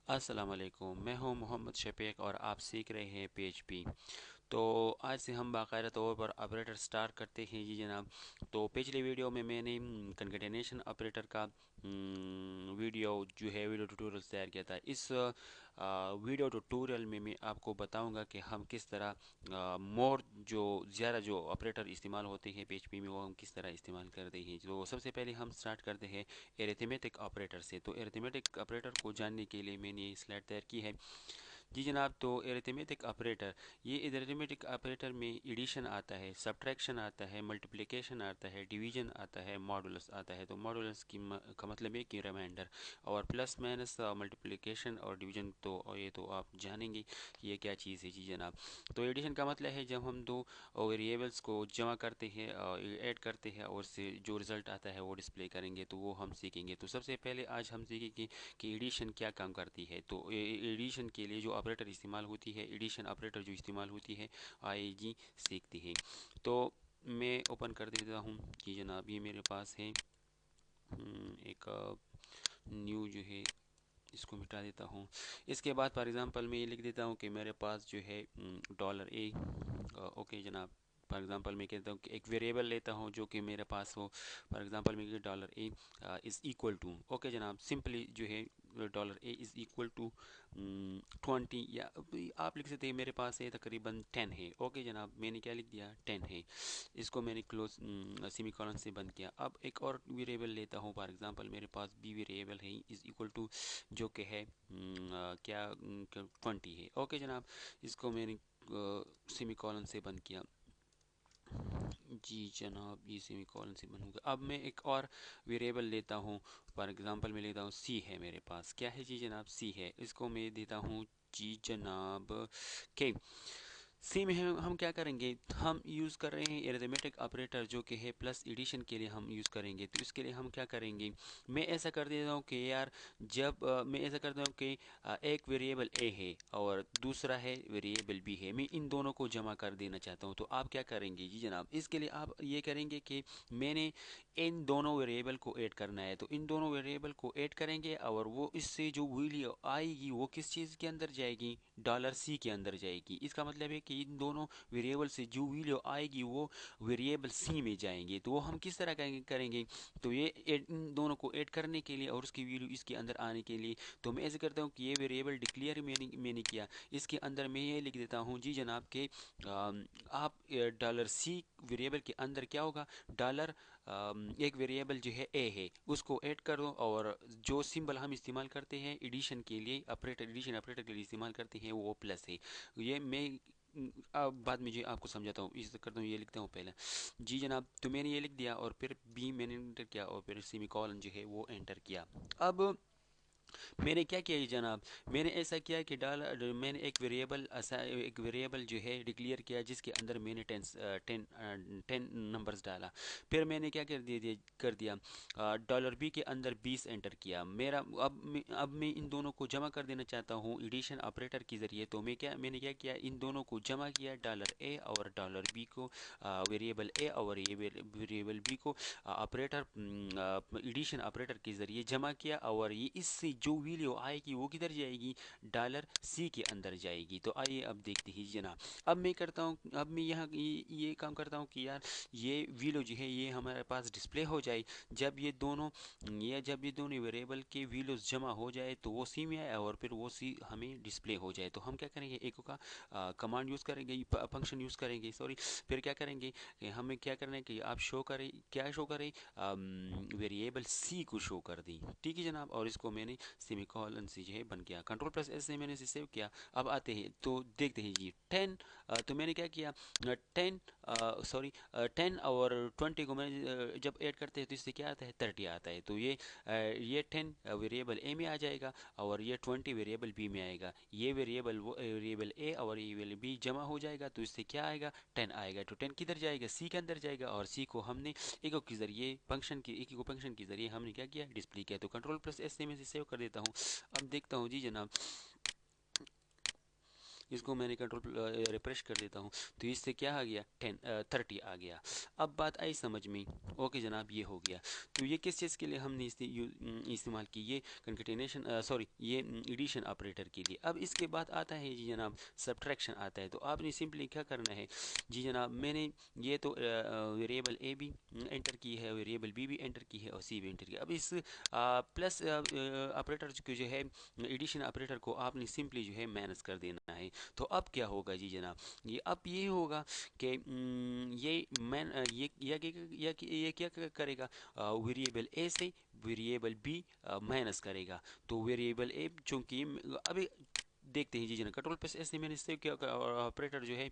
السلام علیکم، میں ہوں محمد شفیق اور آپ سیکھ رہے ہیں پی ایچ پی۔ تو آج سے ہم باقاعدہ طور پر آپریٹر سٹارٹ کرتے ہیں جی جناب۔ تو پچھلے ویڈیو میں نے کنکیٹینیشن آپریٹر کا ویڈیو جو ہے ویڈیو ٹیوٹوریل تیار کیا تھا۔ اس ویڈیو ٹیوٹوریل میں آپ کو بتاؤں گا کہ ہم کس طرح مور جو زیادہ جو آپریٹر استعمال ہوتے ہیں پی ایچ پی میں وہ ہم کس طرح استعمال کرتے ہیں۔ تو سب سے پہلے ہم سٹارٹ کرتے ہیں ایریتھمیٹک آپریٹر سے۔ تو ایریتھمیٹک آپریٹر کو جاننے کے لیے میں نے یہ سلائڈ تیار کی ہے جی جناب۔ تو ایریتھمیٹک آپریٹر، یہ ایریتھمیٹک آپریٹر میں ایڈیشن آتا ہے، سبٹریکشن آتا ہے، ملٹیپلیکیشن آتا ہے، ڈویژن آتا ہے، ماڈولس آتا ہے۔ تو ماڈولس کا مطلب ہے کہ ریمائنڈر، اور پلس مائنس ملٹیپلیکیشن اور ڈویژن تو یہ تو آپ جانیں گے کہ یہ کیا چیز ہے جی جناب۔ تو ایڈیشن کا مطلب ہے جب ہم دو ویریبلس کو جمع کرتے ہیں، ایڈ کرتے ہیں، اور سے جو رزلٹ آتا ہے وہ ڈسپلے کریں گے، تو وہ ہم سیکھیں گے۔ تو سب سے پہلے آج ہم سیکھیں گے کہ ایڈیشن کیا کام کرتی ہے۔ تو ایڈیشن کے لیے جو آپریٹر استعمال ہوتی ہے، ایڈیشن آپریٹر جو استعمال ہوتی ہے، آئے جی سیکھتے ہیں۔ تو میں اوپن کر دیتا ہوں کہ جناب یہ میرے پاس ہے ایک نیو جو ہے، اس کو مٹا دیتا ہوں۔ اس کے بعد فار ایگزامپل میں یہ لکھ دیتا ہوں کہ میرے پاس جو ہے ڈالر اے، اوکے جناب۔ فار ایگزامپل میں کہتا ہوں کہ ایک ویریبل لیتا ہوں جو کہ میرے پاس ہو، فار ایگزامپل میں کہ dollar A is equal to, okay جناب، سمپلی جو ہے dollar A is equal to 20، یا آپ لکھ سکتے ہیں میرے پاس ہے تقریباً 10 ہے، اوکے جناب۔ میں نے کیا لکھ دیا، 10 ہے۔ اس کو میں نے کلوز سیمی کولن سے بند کیا۔ اب ایک اور ویریبل لیتا ہوں، فار ایگزامپل میرے پاس بی ویریبل ہے از ایکول ٹو، جو کہ ہے کیا 20 ہے، اوکے جناب۔ اس کو میں نے سیمی کولن سے بند کیا جی جناب، یہ سیمی کولن سے بند ہو گیا۔ اب میں ایک اور ویریبل لیتا ہوں، فار ایگزامپل میں لیتا ہوں سی ہے میرے پاس، کیا ہے جی جناب، سی ہے۔ اس کو میں دیتا ہوں جی جناب کے سی میں ہم کیا کریں گے، ہم یوز کر رہے ہیں ایریتھمیٹک آپریٹر جو کہ ہے پلس ایڈیشن کے لیے ہم یوز کریں گے۔ تو اس کے لیے ہم کیا کریں گے، میں ایسا کر دیتا ہوں کہ یار جب میں ایسا کرتا ہوں کہ ایک ویریبل اے ہے اور دوسرا ہے ویریبل بی ہے، میں ان دونوں کو جمع کر دینا چاہتا ہوں۔ تو آپ کیا کریں گے جی جناب، اس کے لیے آپ یہ کریں گے کہ میں نے ان دونوں ویریبل کو ایڈ کرنا ہے، تو ان دونوں ویریبل کو ایڈ کریں گے، اور وہ اس سے جو ویلیو آئے گی وہ کس چیز کے اندر جائے گی، ڈالر سی کے اندر جائے گی۔ اس کا مطلب ہے کہ ان دونوں ویریبل سے جو ویلیو آئے گی وہ ویریبل سی میں جائیں گے۔ تو وہ ہم کس طرح کریں گے، تو یہ ان دونوں کو ایڈ کرنے کے لیے اور اس کی ویلیو اس کے اندر آنے کے لیے، تو میں ایسے کرتا ہوں کہ یہ ویریبل ڈکلیئر میں نے کیا، اس کے اندر میں یہ لکھ دیتا ہوں جی جناب کہ آپ ڈالر سی ویریبل کے اندر کیا ہوگا، ڈالر ایک ویریبل جو ہے اے ہے اس کو ایڈ کر دو، اور جو سمبل ہم استعمال کرتے ہیں ایڈیشن کے لیے، ایڈیشن آپریٹر کے لیے استعمال کرتے ہیں وہ پلس ہے۔ یہ میں اب بعد میں جو آپ کو سمجھاتا ہوں، اس کرتا ہوں، یہ لکھتا ہوں پہلے جی جناب۔ تو میں نے یہ لکھ دیا، اور پھر بی میں نے انٹر کیا، اور پھر سیمی کولن جو ہے وہ انٹر کیا۔ اب میں نے کیا کیا جی جناب، میں نے ایسا کیا کہ میں نے ایک ویریبل جو ہے ڈکلیئر کیا جس کے اندر میں نے 10 نمبرز ڈالا۔ پھر میں نے کیا کر دیا ڈالر بی کے اندر 20 انٹر کیا میرا۔ اب میں ان دونوں کو جمع کر دینا چاہتا ہوں ایڈیشن آپریٹر کے ذریعے۔ تو میں نے کیا کیا، ان دونوں کو جمع کیا، ڈالر اے اور ڈالر بی کو، ویریبل اے اور یہ ویریبل بی کو آپریٹر ایڈیشن آپریٹر کے ذریعے جمع کیا، اور یہ اس سے جو ویلیو آئے گی وہ کدھر جائے گی، ڈالر سی کے اندر جائے گی۔ تو آئیے اب دیکھتے ہیں جناب۔ اب میں کرتا ہوں، اب میں یہاں یہ کام کرتا ہوں کہ یار یہ ویلیو جو ہے یہ ہمارے پاس ڈسپلے ہو جائے۔ جب یہ دونوں ویریبل کے ویلیوز جمع ہو جائے تو وہ سی میں آئے، اور پھر وہ سی ہمیں ڈسپلے ہو جائے۔ تو ہم کیا کریں گے، ایک کا کمانڈ یوز کریں گے، فنکشن یوز کریں گے، سوری۔ پھر کیا کریں گے کہ ہمیں کیا کرنا ہے کہ آپ شو کریں، کیا شو کریں، ویریبل سی کو شو کر دیں، ٹھیک ہے جناب۔ اور اس کو میں نے سیمی کولن سے جو ہے بن گیا، کنٹرول پلس ایس سے میں نے اسے سیو کیا۔ اب آتے ہیں تو دیکھتے ہیں جی 10، تو میں نے کیا کیا 10 اور 20 کو میں جب ایڈ کرتے ہیں تو اس سے کیا آتا ہے، 30 آتا ہے۔ تو یہ 10 ویریبل اے میں آ جائے گا، اور یہ 20 ویریبل بی میں آئے گا۔ یہ ویریبل اے اور یہ ویریبل بی جمع ہو جائے گا، تو اس سے کیا آئے گا، 10 آئے گا۔ تو 10 کدھر جائے گا، سی کے اندر جائے گا، اور سی کو ہم نے ایکو کے ذریعے فنکشن کے ذریعے ہم نے کیا کیا، ڈسپلے کیا۔ تو کنٹرول پلس ایس سے میں سے سیو کر دیتا ہوں۔ اب دیکھتا ہوں جی جناب، اس کو میں نے کنٹرول ریفریش کر دیتا ہوں تو اس سے کیا آ گیا 30 آ گیا. اب بات آئی سمجھ میں. اوکے جناب یہ ہو گیا. تو یہ کس چیز کے لیے ہم نے استعمال کی؟ یہ کنکیٹینیشن سوری یہ ایڈیشن آپریٹر کے لیے. اب اس کے بعد آتا ہے جی جناب سبٹریکشن آتا ہے. تو آپ نے سمپلی کیا کرنا ہے جی جناب، میں نے یہ تو ویریبل اے بھی انٹر کی ہے، ویریبل بی بھی انٹر کی ہے اور سی بھی انٹر کی ہے. اب اس پلس آپریٹر کو جو ہے ایڈیشن آپریٹر کو آپ نے سمپلی جو ہے مائنس کر دینا ہے. تو اب کیا ہوگا جی جناب، اب یہ ہوگا کہ یہ کیا کرے گا، ویریبل اے سے ویریبل بی مائنس کرے گا. تو ویریبل اے چونکہ ابھی دیکھتے ہیں جی جناب کنٹرول پلس ایس سے میں نے سیو کیا آپریٹر جو ہے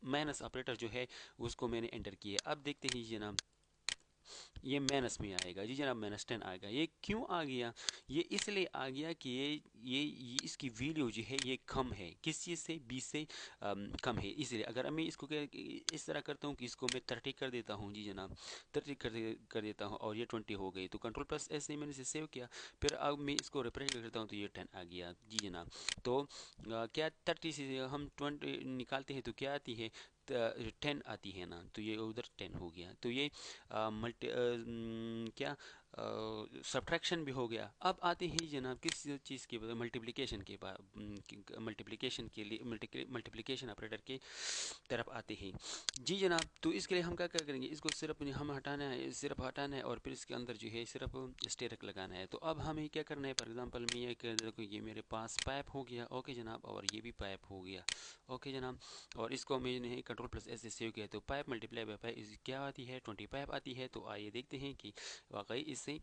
مائنس آپریٹر جو ہے اس کو میں نے انٹر کیا. اب دیکھتے ہیں جی جناب یہ مائنس میں آئے گا جی جناب، -10 آئے گا. یہ کیوں آ گیا؟ یہ اس لیے آ گیا کہ یہ اس کی ویلیو جو ہے یہ کم ہے. کس چیز سے؟ 20 سے کم ہے. اس لیے اگر میں اس کو اس طرح کرتا ہوں کہ اس کو میں 30 کر دیتا ہوں جی جناب، 30 کر دیتا ہوں اور یہ 20 ہو گئی. تو کنٹرول پلس ایس سے میں نے اسے سیو کیا. پھر اب میں اس کو ریفریش کرتا ہوں تو یہ 10 آ گیا جی جناب. تو کیا 30 سے ہم 20 نکالتے ہیں تو کیا آتی ہے؟ 10 آتی ہے نا. تو یہ ادھر 10 ہو گیا. تو یہ کیا سبٹریکشن بھی ہو گیا. اب آتے ہیں جناب کس چیز کے ملٹیپلیکیشن کے ملٹیپلیکیشن کے لیے ملٹیپلیکیشن آپریٹر کی طرف آتے ہیں جی جناب. تو اس کے لیے ہم کیا کریں گے، اس کو صرف ہم ہٹانا ہے، صرف ہٹانا ہے اور پھر اس کے اندر جو ہے صرف اسٹیرک لگانا ہے. تو اب ہمیں کیا کرنا ہے، فار ایگزامپل میں یہ میرے پاس پائپ ہو گیا. اوکے جناب، اور یہ بھی پائپ ہو گیا. اوکے جناب، اور اس کو میں نے کنٹرول پلس ایس سے سیو کیا. تو پائپ ملٹیپلائی بائی پائپ کیا آتی ہے؟ 20 پائپ آتی ہے. تو آئیے دیکھتے ہیں کہ واقعی اس سے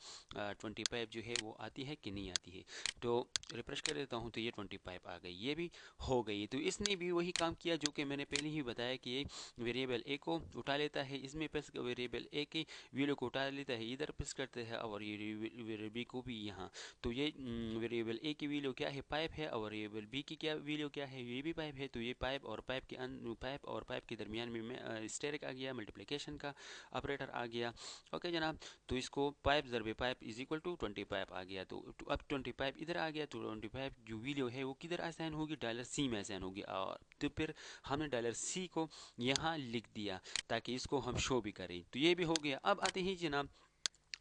20 پائپ جو ہے وہ آتی ہے کہ نہیں آتی ہے. تو ریفریش کر دیتا ہوں تو یہ 20 پائپ آ گئی، یہ بھی ہو گئی. تو اس نے بھی وہی کام کیا جو کہ میں نے پہلے ہی بتایا کہ یہ ویریبل اے کو اٹھا لیتا ہے، اس میں پس ویریبل اے کی ویلیو کو اٹھا لیتا ہے، ادھر پس کرتے ہیں اور یہ ویریبل بی کو بھی یہاں. تو یہ ویریبل اے کی ویلیو کیا ہے؟ پائپ ہے. اور ویریبل بی کی کیا ویلیو کیا ہے؟ یہ بھی پائپ ہے. تو یہ پائپ اور پائپ کے درمیان میں اسٹیرک آ گیا، ملٹیپلیکیشن کا آپریٹر آ گیا. اوکے جناب، تو اس کو پائپ ضرب pipe is equal to 20 pipe آ گیا. تو اب 20 پائپ ادھر آ گیا. تو 20 پائپ جو ویلیو ہے وہ کدھر اسائن ہوگی؟ $C میں اسائن ہوگی. اور تو پھر ہم نے $C کو یہاں لکھ دیا تاکہ اس کو ہم شو بھی کریں. تو یہ بھی ہو گیا. اب آتے ہیں جناب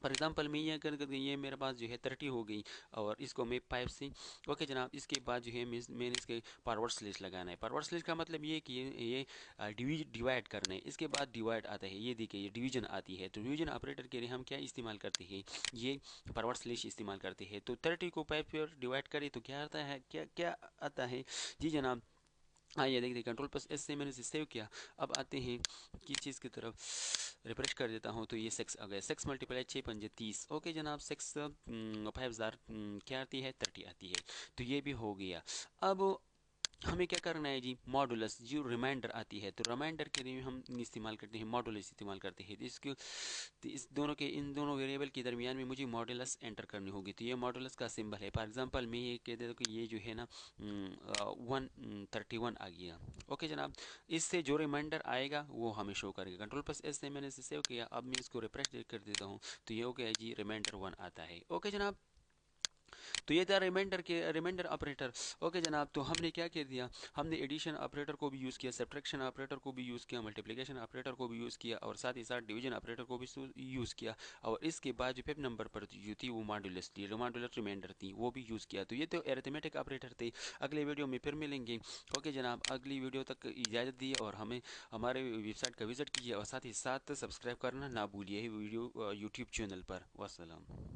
فار ایگزامپل میں یہ میرے پاس جو ہے 30 ہو گئی اور اس کو میں پائپ سے. اوکے جناب، اس کے بعد جو ہے میں نے اس کے فارورڈ سلیش لگانا ہے. فارورڈ سلیش کا مطلب یہ کہ یہ ڈیوائڈ کرنا ہے. اس کے بعد ڈیوائڈ آتا ہے، یہ دیکھیں یہ ڈویژن آتی ہے. تو ڈویژن آپریٹر کے لیے ہم کیا استعمال کرتے ہیں؟ یہ فارورڈ سلیش استعمال کرتے ہیں. تو 30 کو پائپ پر ڈیوائڈ کرے تو کیا آتا ہے؟ کیا آتا ہے جی جناب؟ یہ دیکھتے کنٹرول پلس ایس سے میں نے اسے سیو کیا. اب آتے ہیں کس چیز کی طرف، ریفریش کر دیتا ہوں تو یہ 6 آ گیا. 6 ملٹیپلائی 6 5 30. اوکے جناب، 6 5000 کیا آتی ہے؟ 30 آتی ہے. تو یہ بھی ہو گیا. اب ہمیں کیا کرنا ہے جی؟ ماڈولس جو ریمائنڈر آتی ہے، تو ریمائنڈر کے لیے ہم استعمال کرتے ہیں ماڈولس استعمال کرتے ہیں. ان دونوں ویریبل کے درمیان میں مجھے ماڈولس انٹر کرنی ہوگی. تو یہ ماڈولس کا سمبل ہے. فار ایگزامپل میں یہ کہہ دیتا ہوں کہ یہ جو ہے نا 131 آ گیا. اوکے جناب، اس سے جو ریمائنڈر آئے گا وہ ہمیں شو کرے گا. کنٹرول پلس ایس سے میں نے اسے سیو کیا. اب میں اس کو ریفریش کر دیتا ہوں تو یہ ہو گیا جی ریمائنڈر 1 آتا ہے. اوکے جناب، تو یہ تھا ریمائنڈر آپریٹر. اوکے جناب، تو ہم نے کیا کہہ دیا، ہم نے ایڈیشن آپریٹر کو بھی یوز کیا، سبٹریکشن آپریٹر کو بھی یوز کیا، ملٹیپلیکیشن آپریٹر کو بھی یوز کیا اور ساتھ ہی ساتھ ڈویژن آپریٹر کو بھی یوز کیا. اور اس کے بعد جو 5 نمبر پر جو تھی وہ ماڈولس تھی، ماڈولس ریمائنڈر تھی، وہ بھی یوز کیا. تو یہ تو ایرتھمیٹک آپریٹر تھے. اگلے ویڈیو میں پھر ملیں گے. اوکے جناب، اگلی ویڈیو تک اجازت دی اور ہمیں ہمارے ویب سائٹ کا وزٹ کیجیے اور ساتھ ہی ساتھ سبسکرائب کرنا نہ بھولیے ویڈیو یوٹیوب چینل پر. والسلام.